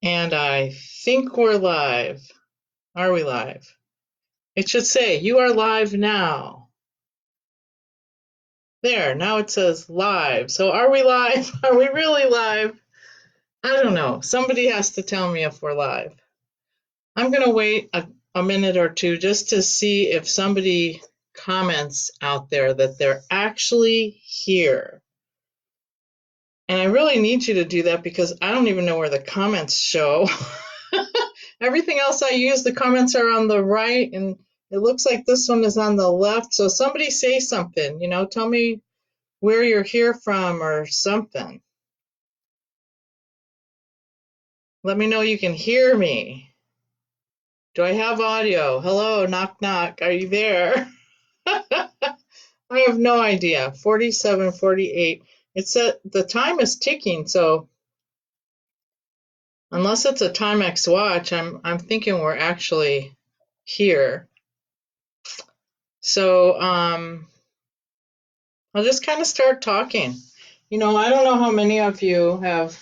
And I think we're live. Are we live? It should say, you are live now. There, now it says live. So are we live? Are we really live? I don't know. Somebody has to tell me if we're live. I'm going to wait a minute or two just to see if somebody comments out there that they're actually here. And I really need you to do that because I don't even know where the comments show. Everything else I use, the comments are on the right, and it looks like this one is on the left. So somebody say something, tell me where you're here from or something. Let me know you can hear me. Do I have audio? Hello, knock, knock. Are you there? I have no idea. 47:48. It said the time is ticking, so unless it's a Timex watch, I'm thinking we're actually here. So I'll just kind of start talking. I don't know how many of you have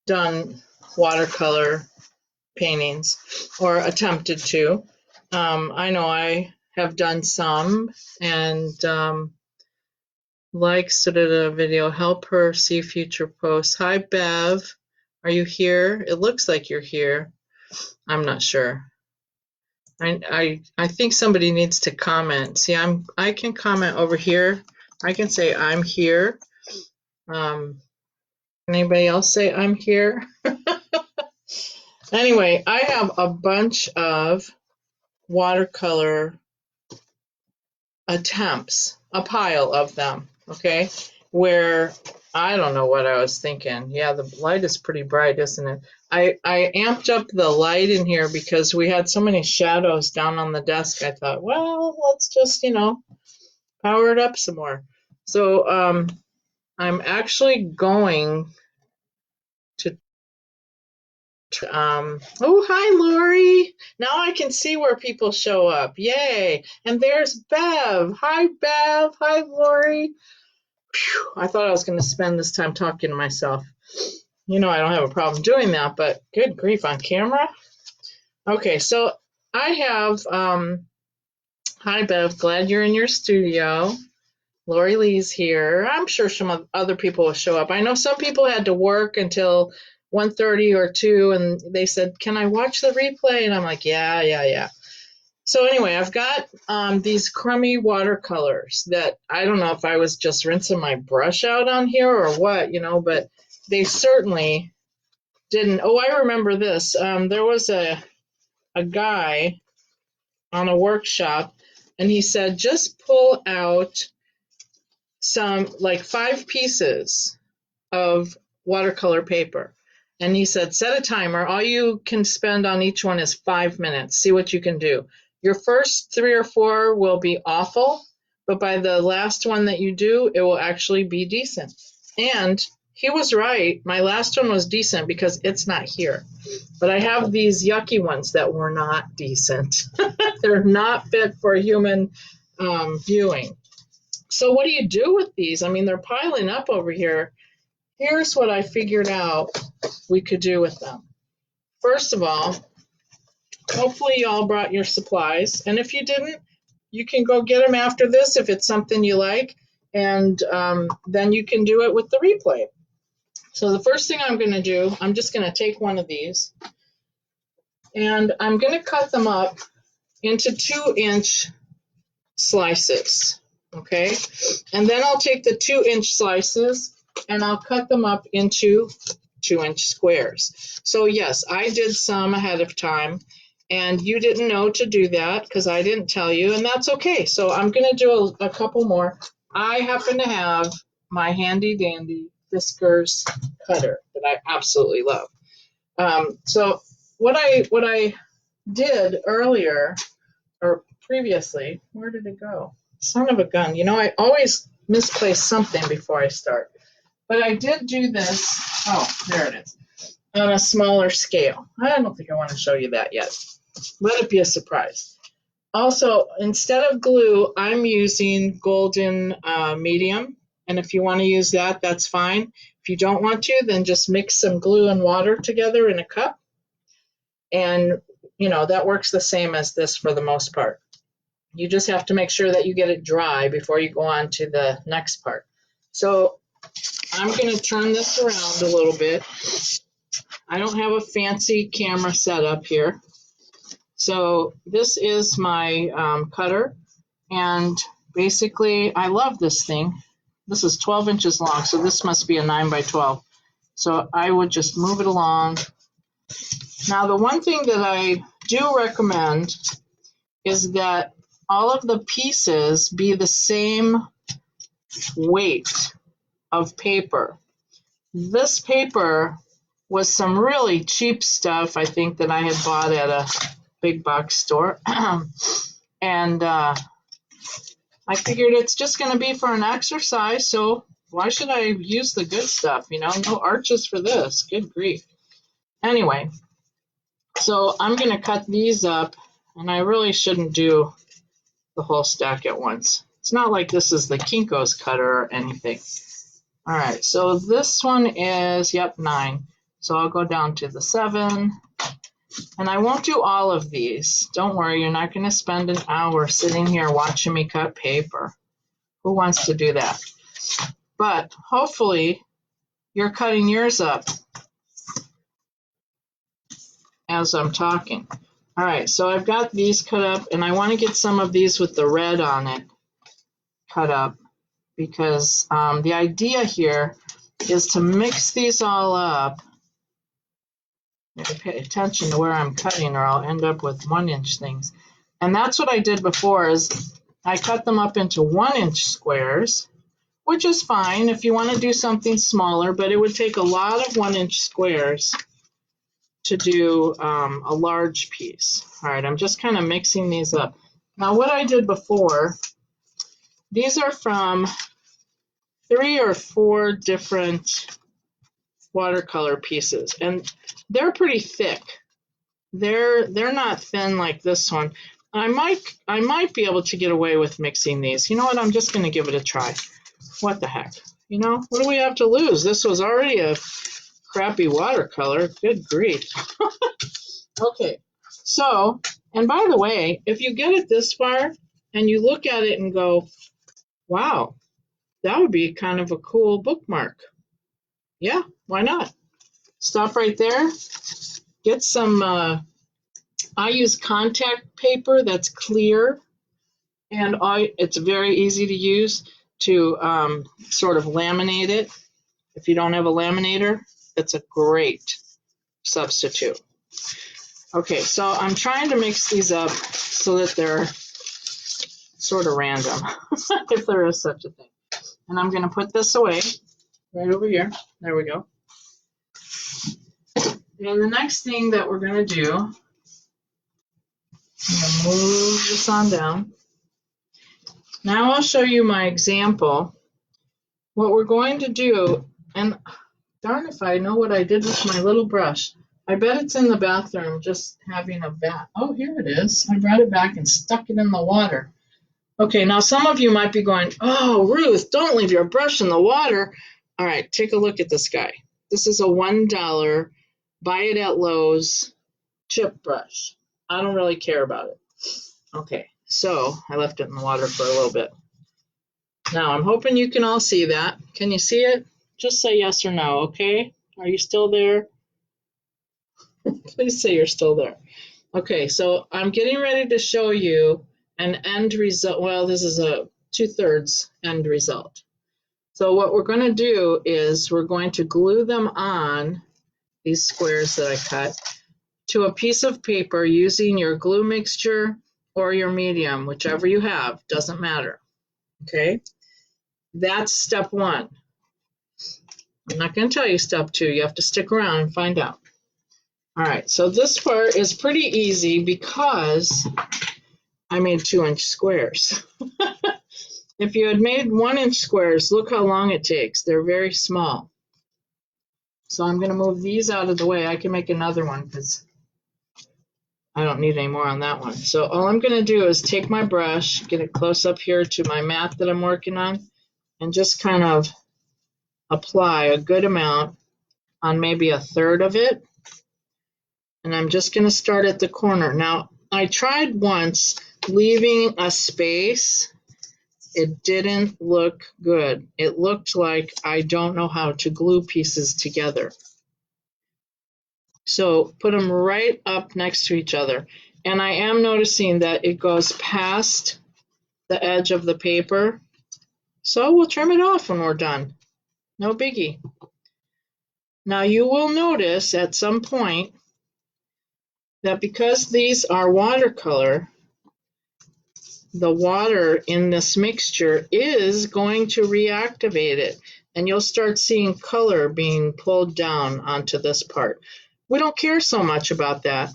done watercolor paintings or attempted to. I know I have done some, and likes to the video, help her see future posts. Hi, Bev. Are you here? It looks like you're here. I'm not sure. I think somebody needs to comment. See, I can comment over here. I can say I'm here. Anybody else say I'm here? Anyway, I have a bunch of watercolor attempts, a pile of them, okay? Where I don't know what I was thinking. Yeah, the light is pretty bright, isn't it? I amped up the light in here because we had so many shadows down on the desk. I thought, well, let's just, power it up some more. So I'm actually going to oh, hi, Lori. Now I can see where people show up. Yay. And there's Bev. Hi, Bev. Hi, Lori. Whew, I thought I was going to spend this time talking to myself. I don't have a problem doing that, but good grief, on camera. Okay, so I have, hi, Bev. Glad you're in your studio. Lori Lee's here. I'm sure some other people will show up. I know some people had to work until 1:30 or 2, and they said, can I watch the replay? And I'm like, yeah. So anyway, I've got these crummy watercolors that I don't know if I was just rinsing my brush out on here or what, but they certainly didn't. Oh, I remember this. There was a guy on a workshop, and he said, just pull out some, like 5 pieces of watercolor paper. And he said, set a timer. All you can spend on each one is 5 minutes. See what you can do. Your first 3 or 4 will be awful, but by the last one that you do, it will actually be decent. And he was right. My last one was decent because it's not here. But I have these yucky ones that were not decent. They're not fit for human viewing. So what do you do with these? I mean, they're piling up over here. Here's what I figured out we could do with them. First of all, hopefully you all brought your supplies. And if you didn't, you can go get them after this if it's something you like. And then you can do it with the replay. So the first thing I'm going to do, I'm just going to take one of these. And I'm going to cut them up into 2-inch slices. Okay? And then I'll take the 2-inch slices and I'll cut them up into 2-inch squares. So yes, I did some ahead of time, and you didn't know to do that because I didn't tell you, and that's okay. So I'm going to do a couple more. I happen to have my handy dandy Fiskars cutter that I absolutely love. So what I did earlier or previously, where did it go? Son of a gun. I always misplace something before I start. But I did do this, oh, there it is, on a smaller scale. I don't think I want to show you that yet. Let it be a surprise. Also, instead of glue, I'm using golden medium. And if you want to use that, that's fine. If you don't want to, then just mix some glue and water together in a cup. And, that works the same as this for the most part. You just have to make sure that you get it dry before you go on to the next part. So I'm going to turn this around a little bit. I don't have a fancy camera set up here. So this is my cutter. And basically, I love this thing. This is 12 inches long, so this must be a 9 by 12. So I would just move it along. Now, the one thing that I do recommend is that all of the pieces be the same weight of paper. This paper was some really cheap stuff, I think, that I had bought at a big box store. And I figured it's just going to be for an exercise, so why should I use the good stuff? No arches for this. Good grief. Anyway, so I'm going to cut these up, and I really shouldn't do the whole stack at once. It's not like this is the Kinko's cutter or anything. All right, so this one is, 9. So I'll go down to the 7. And I won't do all of these. Don't worry, you're not going to spend an hour sitting here watching me cut paper. Who wants to do that? But hopefully you're cutting yours up as I'm talking. All right, so I've got these cut up, and I want to get some of these with the red on it cut up, because the idea here is to mix these all up. Pay attention to where I'm cutting, or I'll end up with 1-inch things. And that's what I did before, is I cut them up into 1-inch squares, which is fine if you want to do something smaller, but it would take a lot of 1-inch squares to do a large piece. All right, I'm just kind of mixing these up. Now, what I did before, these are from 3 or 4 different watercolor pieces, and they're pretty thick. They're not thin like this one. I might be able to get away with mixing these. You know what? I'm just going to give it a try. What the heck? What do we have to lose? This was already a crappy watercolor. Good grief. Okay. So, and by the way, if you get it this far and you look at it and go, wow, that would be kind of a cool bookmark. Yeah, why not? Stop right there. Get some, I use contact paper that's clear, and it's very easy to use to sort of laminate it. If you don't have a laminator, it's a great substitute. Okay, so I'm trying to mix these up so that they're sort of random, if there is such a thing. And I'm going to put this away right over here. There we go. And the next thing that we're going to do, I'm going to move this on down. Now I'll show you my example. What we're going to do, and darn if I know what I did with my little brush. I bet it's in the bathroom, just having a bath. Oh, here it is. I brought it back and stuck it in the water. Okay, now some of you might be going, oh, Ruth, don't leave your brush in the water. All right, take a look at this guy. This is a $1, buy it at Lowe's chip brush. I don't really care about it. Okay, so I left it in the water for a little bit. Now, I'm hoping you can all see that. Can you see it? Just say yes or no, okay? Are you still there? Please say you're still there. Okay, so I'm getting ready to show you an end result. Well, this is a 2/3 end result. So what we're going to do is we're going to glue them on, these squares that I cut, to a piece of paper using your glue mixture or your medium, whichever you have, doesn't matter. Okay, that's step 1. I'm not going to tell you step 2. You have to stick around and find out. All right, so this part is pretty easy because I made 2-inch squares. If you had made 1-inch squares, look how long it takes. They're very small. So I'm going to move these out of the way. I can make another one because I don't need any more on that one. So all I'm going to do is take my brush, get it close up here to my mat that I'm working on, and just kind of apply a good amount on maybe a third of it. And I'm just going to start at the corner. Now, I tried once leaving a space. It didn't look good. It looked like I don't know how to glue pieces together. So put them right up next to each other. And I am noticing that it goes past the edge of the paper. So we'll trim it off when we're done. No biggie. Now you will notice at some point that because these are watercolor, the water in this mixture is going to reactivate it, and you'll start seeing color being pulled down onto this part. We don't care so much about that.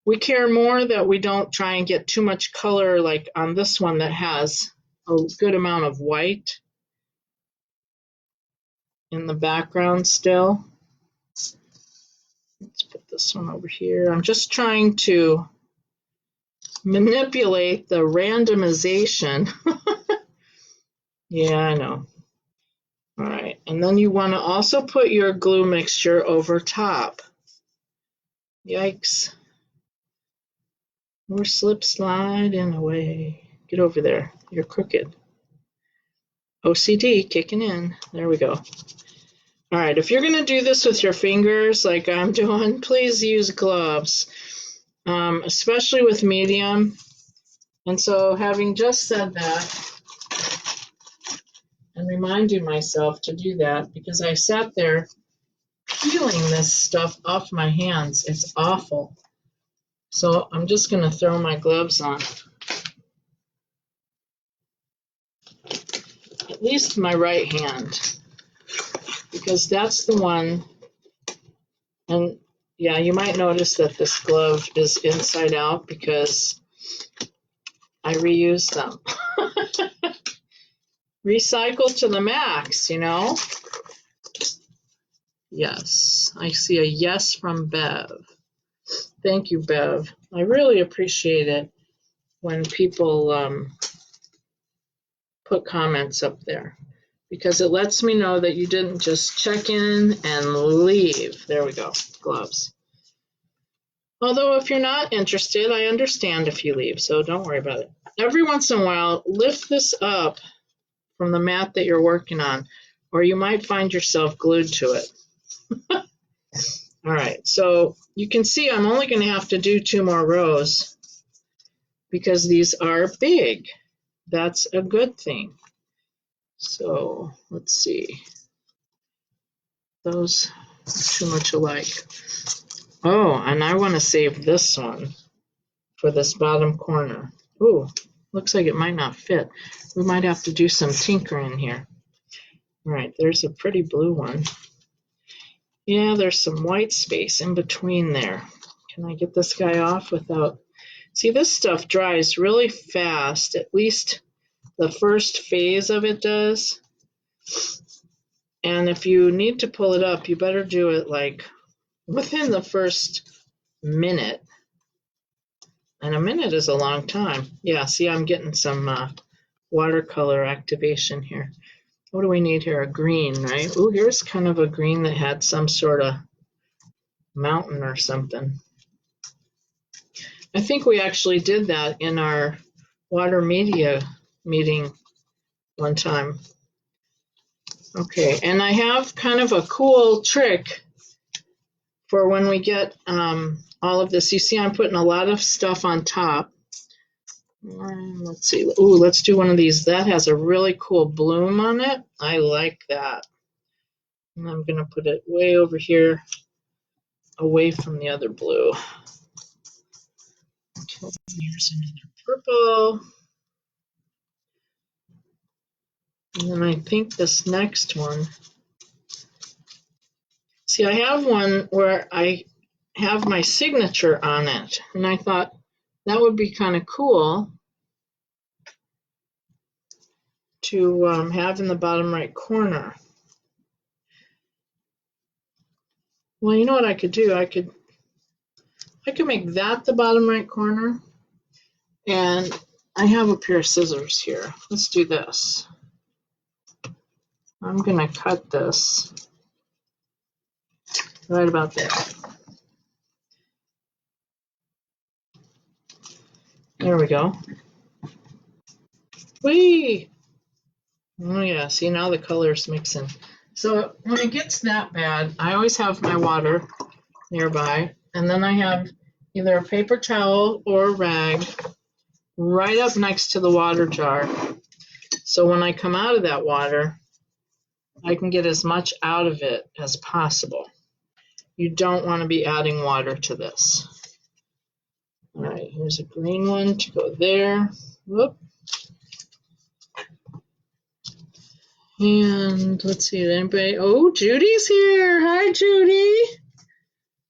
We care more that we don't try and get too much color like on this one that has a good amount of white in the background still. Let's put this one over here. I'm just trying to manipulate the randomization. Yeah, I know. All right, and then you want to also put your glue mixture over top. Yikes. We're slip sliding away. Get over there. You're crooked. OCD kicking in. There we go. All right, if you're going to do this with your fingers like I'm doing, please use gloves, especially with medium. And so having just said that, and reminding myself to do that because I sat there peeling this stuff off my hands. It's awful. So I'm just going to throw my gloves on. At least my right hand, because that's the one. And yeah, you might notice that this glove is inside out because I reuse them. Recycle to the max, you know? Yes, I see a yes from Bev. Thank you, Bev. I really appreciate it when people put comments up there because it lets me know that you didn't just check in and leave. There we go, gloves. Although if you're not interested, I understand if you leave, so don't worry about it. Every once in a while, lift this up from the mat that you're working on, or you might find yourself glued to it. All right, so you can see I'm only going to have to do 2 more rows because these are big. That's a good thing. So let's see. Those are too much alike. Oh, and I want to save this one for this bottom corner. Ooh, looks like it might not fit. We might have to do some tinkering here. All right, there's a pretty blue one. Yeah, there's some white space in between there. Can I get this guy off without... See, this stuff dries really fast. At least the first phase of it does. And if you need to pull it up, you better do it like within the first minute. And a minute is a long time. Yeah, see, I'm getting some watercolor activation here. What do we need here? A green, right? Oh, here's kind of a green that had some sort of mountain or something. I think we actually did that in our water media meeting one time. Okay, and I have kind of a cool trick for when we get all of this. You see I'm putting a lot of stuff on top. Let's see. Ooh, let's do one of these. That has a really cool bloom on it. I like that. And I'm going to put it way over here away from the other blue. Okay, here's another purple. And then I think this next one. See, I have one where I have my signature on it. And I thought that would be kind of cool to have in the bottom right corner. Well, you know what I could do? I could make that the bottom right corner. And I have a pair of scissors here. Let's do this. I'm going to cut this right about there. There we go. Whee! Oh yeah, see now the color's mixing. So when it gets that bad, I always have my water nearby, and then I have either a paper towel or a rag right up next to the water jar. So when I come out of that water, I can get as much out of it as possible. You don't want to be adding water to this. All right, here's a green one to go there. Whoop. And let's see, anybody? Oh, Judy's here. Hi, Judy.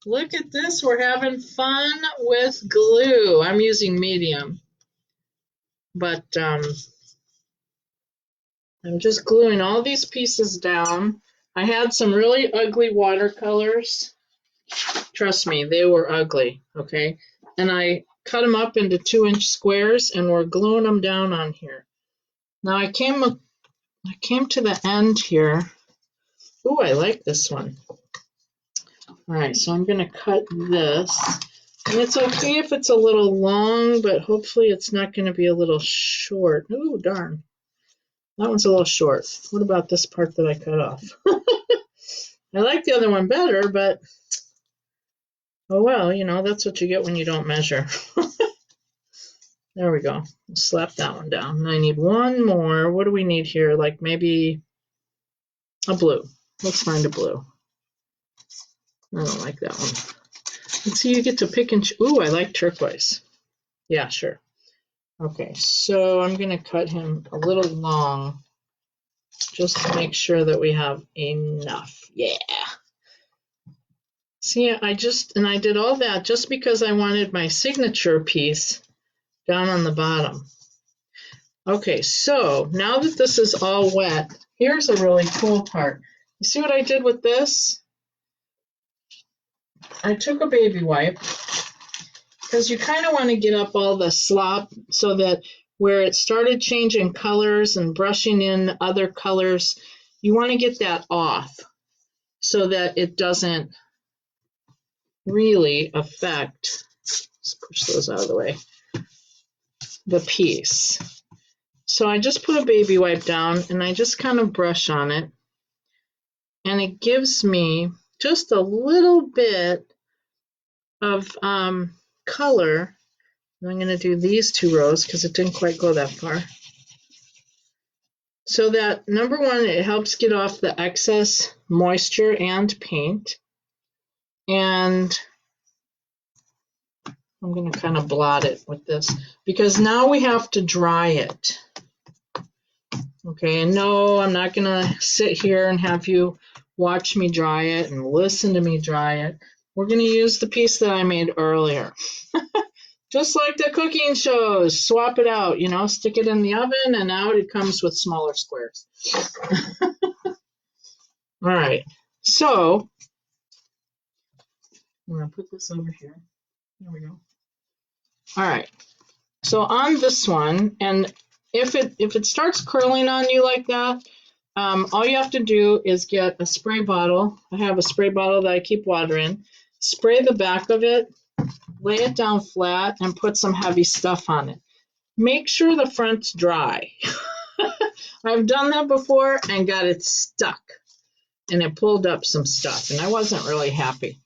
Look at this. We're having fun with glue. I'm using medium, but I'm just gluing all these pieces down. I had some really ugly watercolors. Trust me, they were ugly, okay? And I cut them up into 2-inch squares, and we're gluing them down on here. Now I came to the end here. Ooh, I like this one. All right, so I'm going to cut this. And it's okay if it's a little long, but hopefully it's not going to be a little short. Ooh, darn. That one's a little short. What about this part that I cut off? I like the other one better, but oh well, you know, that's what you get when you don't measure. There we go. Slap that one down. And I need one more. What do we need here? Like maybe a blue. Let's find a blue. I don't like that one. Let's see, you get to pick and choose. Ooh, I like turquoise. Yeah, sure. Okay, so I'm going to cut him a little long just to make sure that we have enough. Yeah. See, I did all that just because I wanted my signature piece down on the bottom. Okay, so now that this is all wet, here's a really cool part. You see what I did with this? I took a baby wipe because you kind of want to get up all the slop so that where it started changing colors and brushing in other colors, you want to get that off so that it doesn't really affect, let's push those out of the way, the piece. So I just put a baby wipe down and I just kind of brush on it, and it gives me just a little bit of color. I'm going to do these 2 rows because it didn't quite go that far. So that, number one, it helps get off the excess moisture and paint. And I'm going to kind of blot it with this because now we have to dry it. Okay, and no, I'm not going to sit here and have you watch me dry it and listen to me dry it. We're going to use the piece that I made earlier. Just like the cooking shows, swap it out, you know, stick it in the oven, and out it comes with smaller squares. All right, so I'm going to put this over here. There we go. All right, so on this one, and if it starts curling on you like that, all you have to do is get a spray bottle. I have a spray bottle that I keep water in. Spray the back of it, lay it down flat, and put some heavy stuff on it. Make sure the front's dry. I've done that before and got it stuck, and it pulled up some stuff, and I wasn't really happy.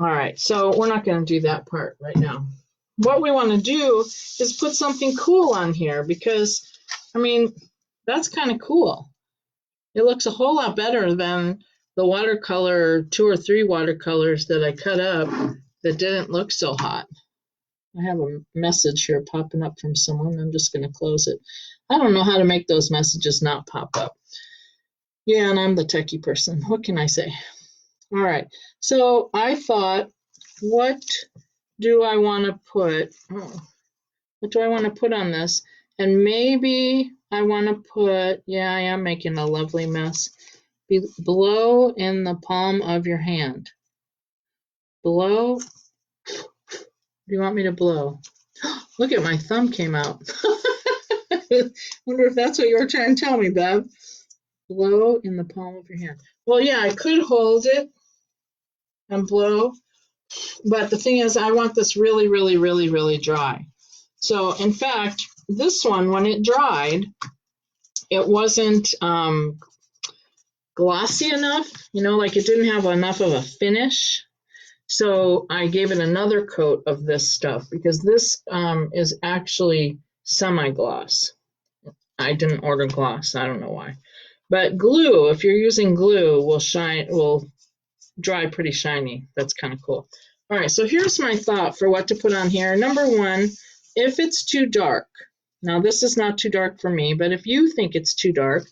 All right, so we're not going to do that part right now. What we want to do is put something cool on here because, I mean, that's kind of cool. It looks a whole lot better than the watercolor, 2 or 3 watercolors that I cut up that didn't look so hot. I have a message here popping up from someone. I'm just going to close it. I don't know how to make those messages not pop up. Yeah, and I'm the techie person. What can I say? All right. So I thought, what do I want to put? What do I want to put on this? And maybe I want to put, yeah, I am making a lovely mess. Blow in the palm of your hand. Blow. Do you want me to blow? Look at my thumb came out. Wonder if that's what you were trying to tell me, Bev. Blow in the palm of your hand. Well, yeah, I could hold it and blow, but the thing is, I want this really, really, really, really dry. So, in fact, this one, when it dried, it wasn't glossy enough, like it didn't have enough of a finish. So I gave it another coat of this stuff because this is actually semi-gloss. I didn't order gloss. I don't know why. But glue, if you're using glue, will dry pretty shiny. That's kind of cool. All right, so here's my thought for what to put on here. Number one, if it's too dark, now this is not too dark for me, but if you think it's too dark,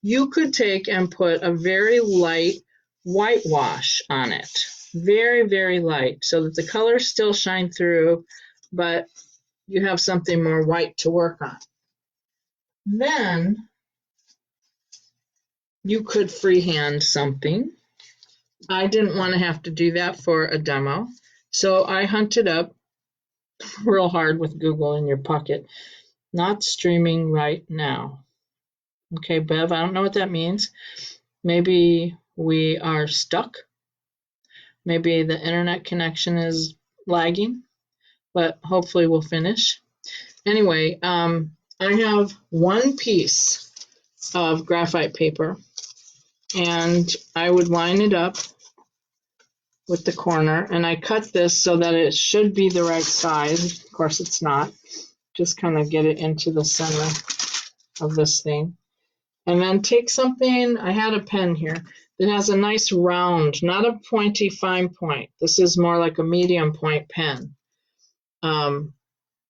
you could take and put a very light whitewash on it. Very, very light, so that the colors still shine through, but you have something more white to work on. Then you could freehand something. I didn't want to have to do that for a demo, so I hunted up real hard with Google in your pocket. Not streaming right now. Okay, Bev, I don't know what that means. Maybe we are stuck. Maybe the internet connection is lagging, but hopefully we'll finish. Anyway, I have one piece of graphite paper, and I would line it up with the corner, and I cut this so that it should be the right size. Of course, it's not. Just kind of get it into the center of this thing. And then take something, I had a pen here that has a nice round, not a pointy fine point. This is more like a medium point pen. And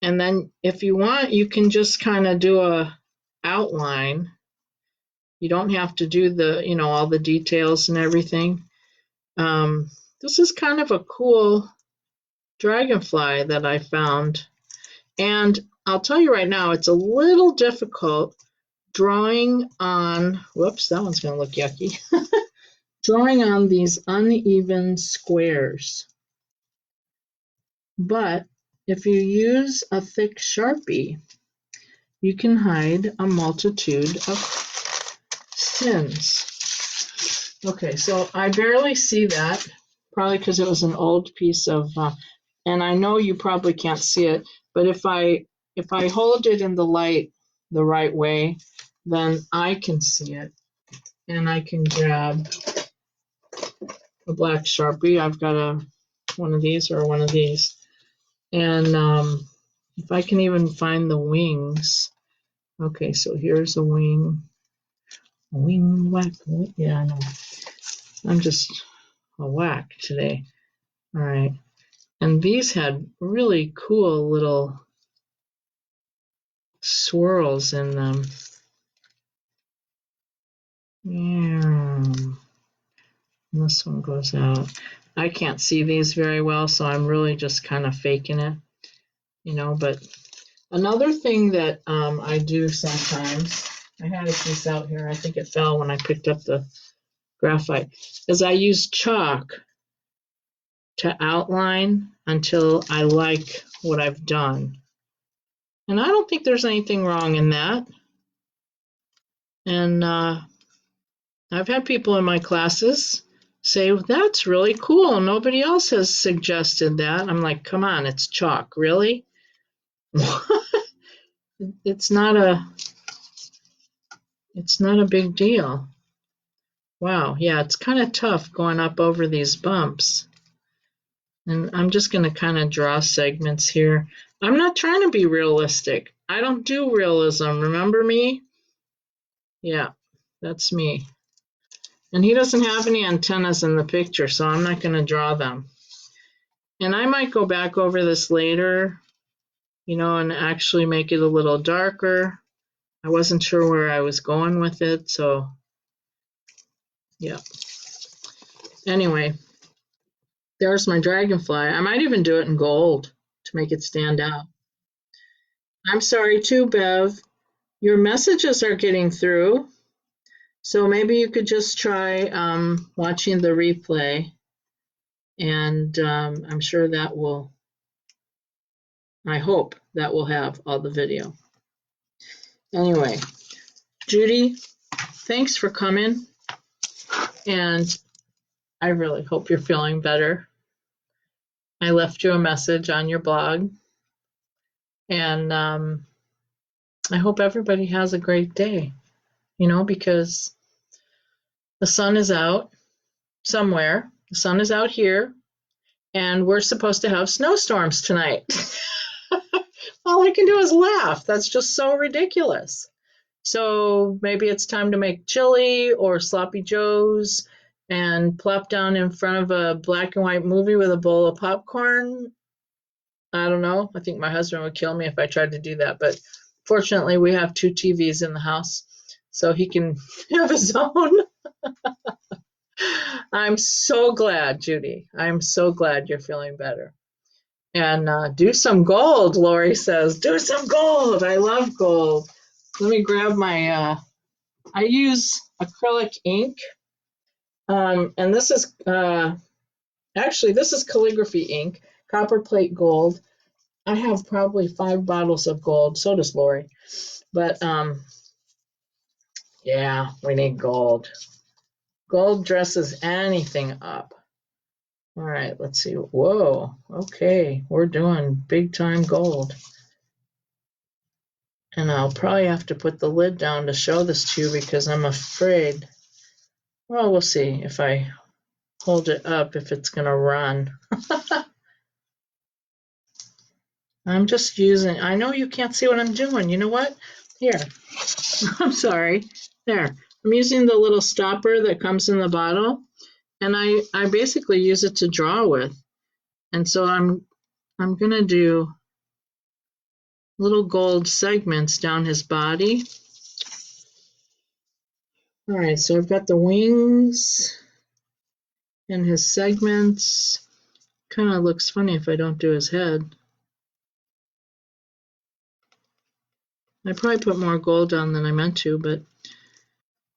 then if you want, you can just kind of do a outline. You don't have to do the, all the details and everything. This is kind of a cool dragonfly that I found. And I'll tell you right now, it's a little difficult drawing on, whoops, that one's going to look yucky, drawing on these uneven squares. But if you use a thick Sharpie, you can hide a multitude of sins. Okay, so I barely see that, probably because it was an old piece of, and I know you probably can't see it, but if I hold it in the light the right way, then I can see it, and I can grab a black Sharpie. I've got one of these or one of these, and if I can even find the wings. Okay, so here's a wing. Wing whack. Yeah, I know. I'm just a whack today. All right, and these had really cool little swirls in them. Yeah. And this one goes out. I can't see these very well, so I'm really just kind of faking it, but another thing that I do sometimes, I had a piece out here, I think it fell when I picked up the graphite, is I use chalk to outline until I like what I've done. And I don't think there's anything wrong in that. And I've had people in my classes say, that's really cool. Nobody else has suggested that. I'm like, come on, it's chalk. Really? It's not a big deal. Wow, yeah, it's kind of tough going up over these bumps. And I'm just going to kind of draw segments here. I'm not trying to be realistic. I don't do realism. Remember me? Yeah, that's me. And he doesn't have any antennas in the picture, so I'm not going to draw them. And I might go back over this later, and actually make it a little darker. I wasn't sure where I was going with it, so yeah. Anyway, there's my dragonfly. I might even do it in gold to make it stand out. I'm sorry too, Bev. Your messages are getting through, so maybe you could just try watching the replay, and I'm sure that will, I hope that will have all the video. Anyway, Judy, thanks for coming. And I really hope you're feeling better. I left you a message on your blog. And I hope everybody has a great day, because the sun is out somewhere. The sun is out here. And we're supposed to have snowstorms tonight. All I can do is laugh. That's just so ridiculous. So maybe it's time to make chili or sloppy joes and plop down in front of a black and white movie with a bowl of popcorn. I don't know. I think my husband would kill me if I tried to do that. But fortunately, we have 2 TVs in the house, so he can have his own. I'm so glad, Judy. I'm so glad you're feeling better. And do some gold, Lori says. Do some gold. I love gold. Let me grab my, I use acrylic ink. And this is, actually, this is calligraphy ink, copper plate gold. I have probably 5 bottles of gold. So does Lori. But yeah, we need gold. Gold dresses anything up. All right, let's see. Whoa, okay, we're doing big time gold. And I'll probably have to put the lid down to show this to you because I'm afraid, well, we'll see if I hold it up, if it's gonna run. I'm just using, I know you can't see what I'm doing. You know what? Here, I'm sorry. There, I'm using the little stopper that comes in the bottle, and I basically use it to draw with. And so I'm gonna do little gold segments down his body. All right, so I've got the wings and his segments. Kind of looks funny if I don't do his head. I probably put more gold on than I meant to, but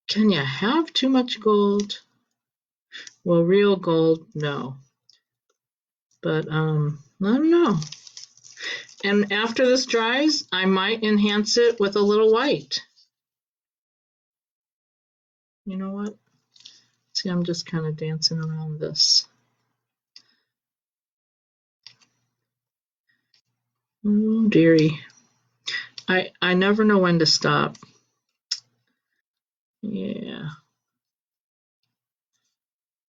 can you have too much gold? Well, real gold, no. But I don't know. And after this dries, I might enhance it with a little white. You know what? See, I'm just kind of dancing around this. Oh, dearie. I never know when to stop. Yeah.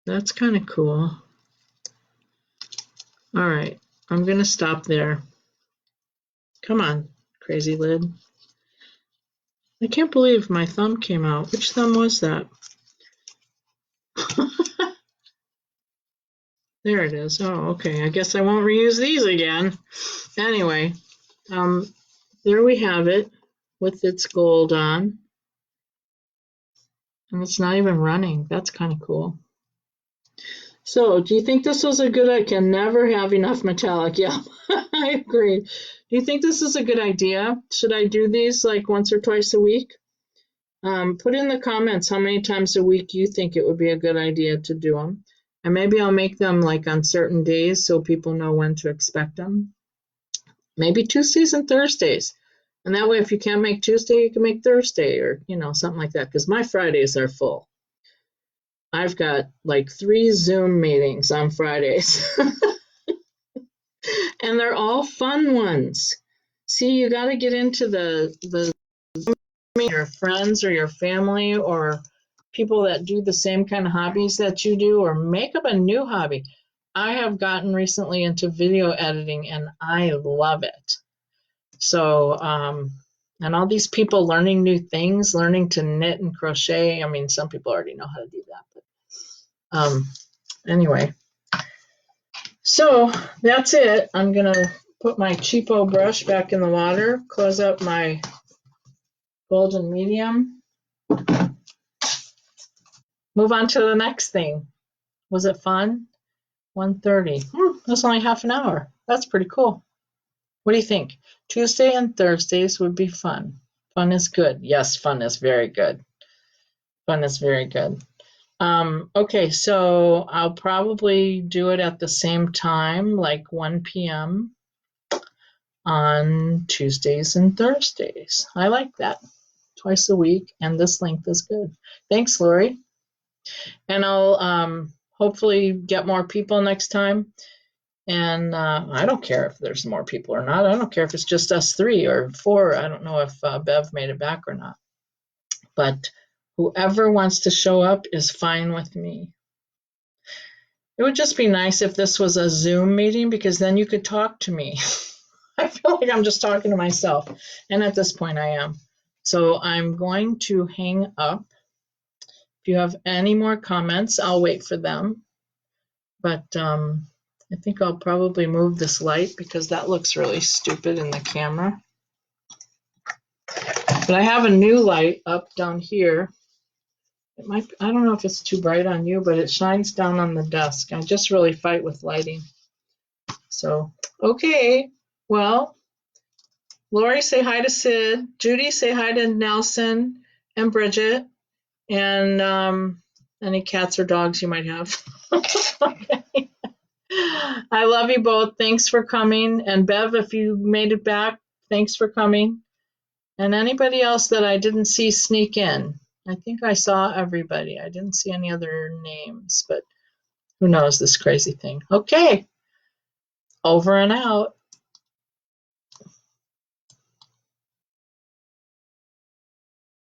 That's kind of cool. All right, I'm going to stop there. Come on, crazy lid. I can't believe my thumb came out. Which thumb was that? There it is. Oh, okay. I guess I won't reuse these again. Anyway, there we have it with its gold on. And it's not even running. That's kind of cool. So, do you think this was a good, I can never have enough metallic. Yeah, I agree. Do you think this is a good idea? Should I do these like once or twice a week? Put in the comments how many times a week you think it would be a good idea to do them. And maybe I'll make them like on certain days so people know when to expect them. Maybe Tuesdays and Thursdays. And that way, if you can't make Tuesday, you can make Thursday or, something like that. Because my Fridays are full. I've got like 3 Zoom meetings on Fridays. And they're all fun ones. See, you got to get into the your friends or your family or people that do the same kind of hobbies that you do, or make up a new hobby. I have gotten recently into video editing and I love it. So, and all these people learning new things, learning to knit and crochet. I mean, some people already know how to do that, but anyway. So that's it. I'm gonna put my cheapo brush back in the water, close up my golden medium. Move on to the next thing. Was it fun? 1:30. That's only half an hour. That's pretty cool. What do you think? Tuesday and Thursdays would be fun. Fun is good. Yes, fun is very good. Fun is very good. Okay, so I'll probably do it at the same time, like 1 p.m. on Tuesdays and Thursdays. I like that. twice a week, and this length is good. Thanks, Lori. And I'll hopefully get more people next time. And I don't care if there's more people or not. I don't care if it's just us 3 or 4. I don't know if Bev made it back or not. But whoever wants to show up is fine with me. It would just be nice if this was a Zoom meeting, because then you could talk to me. I feel like I'm just talking to myself. And at this point I am. So I'm going to hang up. If you have any more comments, I'll wait for them. But I think I'll probably move this light because that looks really stupid in the camera. But I have a new light up down here. It might, I don't know if it's too bright on you, but it shines down on the desk. I just really fight with lighting. So, okay. Well, Lori, say hi to Sid. Judy, say hi to Nelson and Bridget. And any cats or dogs you might have. Okay. I love you both. Thanks for coming. And Bev, if you made it back, thanks for coming. And anybody else that I didn't see sneak in. I think I saw everybody. I didn't see any other names, but who knows, this crazy thing. Okay. Over and out.